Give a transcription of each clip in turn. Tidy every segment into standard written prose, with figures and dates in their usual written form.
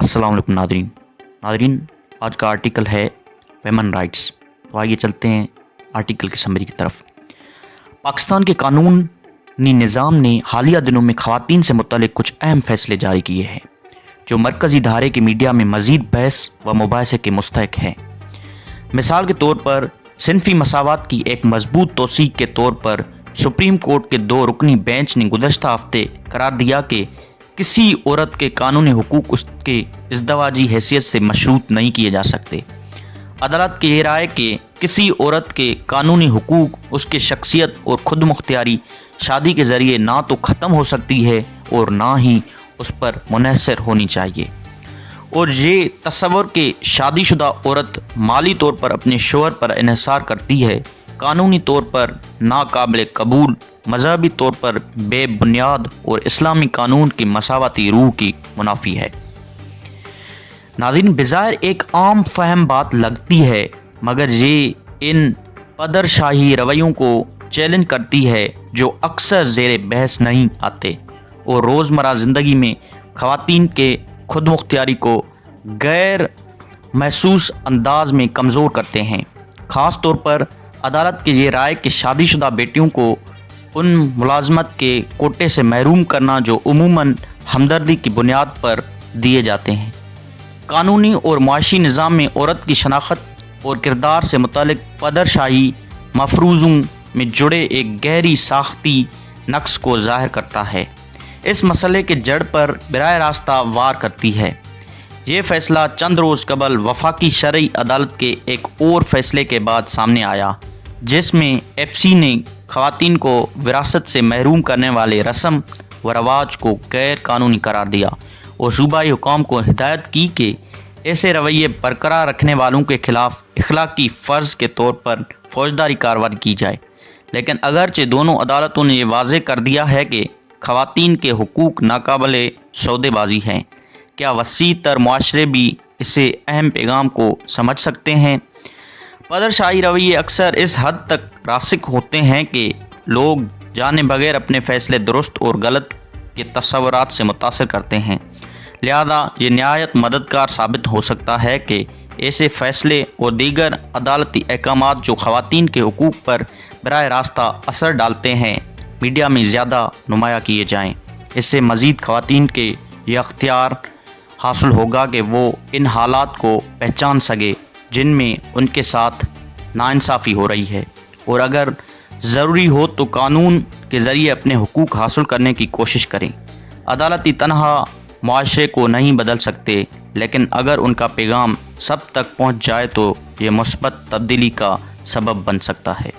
अस्सलाम वालेकुम नादरीन, आज का आर्टिकल है वेमन राइट्स। तो आइए चलते हैं आर्टिकल की समरी की तरफ। पाकिस्तान के कानूनी निज़ाम ने हालिया दिनों में ख़वातीन से मुतालिक कुछ अहम फैसले जारी किए हैं जो मरकज़ी धारे के मीडिया में मज़ीद बहस व मुबाहिसे के मुस्तहक हैं। मिसाल के तौर पर सिनफी मसावत की एक मजबूत तौसीक के तौर पर सुप्रीम कोर्ट के 2 रुकनी बेंच ने गुज़श्ता हफ्ते करार दिया कि किसी औरत के कानूनी हुकूक उसके इज़्दवाजी हैसियत से मशरूत नहीं किए जा सकते। अदालत की ये राय कि किसी औरत के कानूनी हुकूक उसके शख्सियत और खुद मुख्तियारी शादी के ज़रिए ना तो ख़त्म हो सकती है और ना ही उस पर मुनहसर होनी चाहिए। और ये तस्वर कि शादीशुदा औरत माली तौर पर अपने शोहर पर इन्हिसार करती है, कानूनी तौर पर नाकाबिल कबूल, मजहबी तौर पर बेबुनियाद और इस्लामी कानून की मसावती रूह की मुनाफी है। नाज़रीन, बिज़ाहिर एक आम फहम बात लगती है, मगर ये इन पदरशाही रवैयों को चैलेंज करती है जो अक्सर ज़ेरे बहस नहीं आते और रोज़मर्रा ज़िंदगी में ख़वातीन के खुद मुख्तियारी को गैर महसूस अंदाज में कमज़ोर करते हैं। ख़ास तौर पर अदालत की ये राय कि शादीशुदा बेटियों को उन मुलाजमत के कोटे से महरूम करना जो उमूमन हमदर्दी की बुनियाद पर दिए जाते हैं। कानूनी और मुआशी निज़ाम में औरत की शनाख्त और किरदार से मुतालिक पदरशाही मफरूज़ों में जुड़े एक गहरी साख्ती नक्स को ज़ाहिर करता है। इस मसले के जड़ पर बराह रास्ता वार करती है। ये फ़ैसला चंद रोज़ कबल वफाकी शरई अदालत के एक और फैसले के बाद सामने आया, जिसमें FC ने ख़वातीन को विरासत से महरूम करने वाले रस्म व रवाज को गैर कानूनी करार दिया और सूबाई हुकाम को हिदायत की कि ऐसे रवैये बरकरार रखने वालों के ख़िलाफ़ इखलाकी फ़र्ज़ के तौर पर फ़ौजदारी कार्रवाई की जाए। लेकिन अगरचे दोनों अदालतों ने यह वाज़ेह कर दिया है कि ख़वातीन के हुकूक नाकाबिले सौदेबाजी हैं, क्या वसी तर मुआशरे भी इसे अहम पैगाम को समझ सकते हैं। पदरशाही रवैये अक्सर इस हद तक रासिक होते हैं कि लोग जाने बगैर अपने फ़ैसले दुरुस्त और गलत के तस्वुरात से मुतासर करते हैं। लिहाजा ये नहायत मददगार साबित हो सकता है कि ऐसे फ़ैसले और दीगर अदालती अहकामात जो ख़वातीन के हुकूक पर बराह रास्ता असर डालते हैं, मीडिया में ज़्यादा नुमाया किए जाएँ। इससे मज़ीद ख़वातीन के ये अख्तियार हासिल होगा कि वो इन हालात को पहचान सके जिनमें उनके साथ नाइंसाफ़ी हो रही है, और अगर ज़रूरी हो तो कानून के ज़रिए अपने हुकूक हासिल करने की कोशिश करें। अदालती तनहा मुआशरे को नहीं बदल सकते, लेकिन अगर उनका पैगाम सब तक पहुंच जाए तो ये मुस्बत तब्दीली का सबब बन सकता है।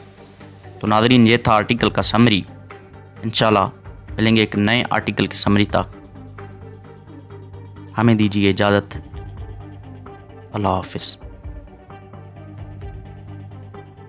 तो नाज़रीन, ये था आर्टिकल का समरी। इंशाल्लाह मिलेंगे एक नए आर्टिकल की समरी तक। हमें दीजिए इजाज़त। अल्लाह हाफ़िज़।